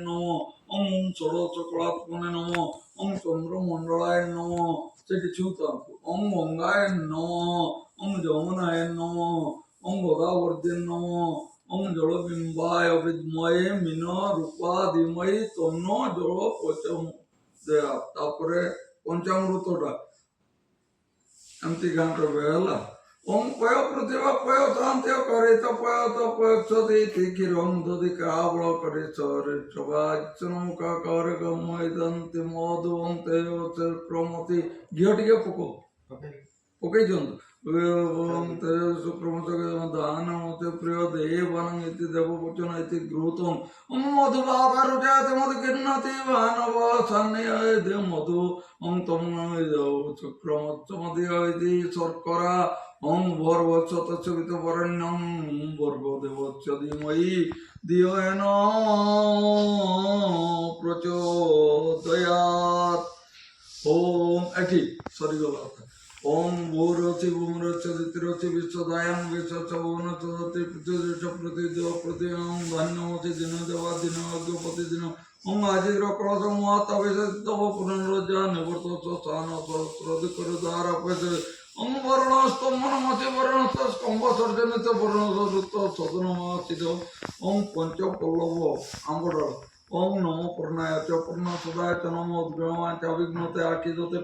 নমঃ ওং ষোড়চক্রাত্মনে নমঃ ওং চন্দ্রমণ্ডলায় নমঃ সেটি ছুঁতাম ওং গঙ্গায় নমঃ ওং যমুনায় নমঃ ওং গোদাবর্ধে নমঃ ওং জলবিম্বায় বিদ্ময়ে মিন রূপা ধীমহি তন্নো জল প্রচোদয়াৎ। তারপরে পঞ্চামৃতটা এমতি গান করবে হলা। ওং পয় প্রতিভা পয় শান্তি করে তো পয় তো পয়সতি তিকিরং দদি কাবল করে চরে সবাচনমুখা কর গময় দন্তি মধুবং তেয় ক্রমতি ঘিওটিকে পকো পকেই জন্ত দানমতে প্রিয় দেবানং ইতি দেববচন ইতি গ্রহতং ওং মধুবাবারুজাত মধুকিন্নতি বানব সান্নিয় দে মধু ওং তম চক্রমচ্চমদিয় ইতি শর্করা ওং ভর্বচ্ছতচ্ছবিত বরণ্যং ভর্গদেবচ্চ ধীমহি ধিয়ো ন প্রচোদয়াৎ। ওম এটি সরি গলা ওং ভূরচি ভূমরচ দিতিরচি বিশ্বদায়ং বিশ্বচ ভুবনচ দতি পৃথিবীচ প্রতিদেব প্রতিং ধন্যমতি দিন দেবা দিন অজ্ঞপতি দিন ওং আজিগ্র ক্রস মহাতবেশিতব পুনরজ্জা নিবর্ত স্থান সহস্রধিকর দ্বারা পেশ ওং বর্ণস্তম্ভনমতি বর্ণস্ত স্তম্ভ সর্জনিত বর্ণসরুত সদনমাচিত ওং পঞ্চপল্লব আম্বর ওং নমো পূর্ণায় চ পূর্ণ সদায় চ নমো উদ্গ্রহায় চ বিঘ্নতে আকিদতে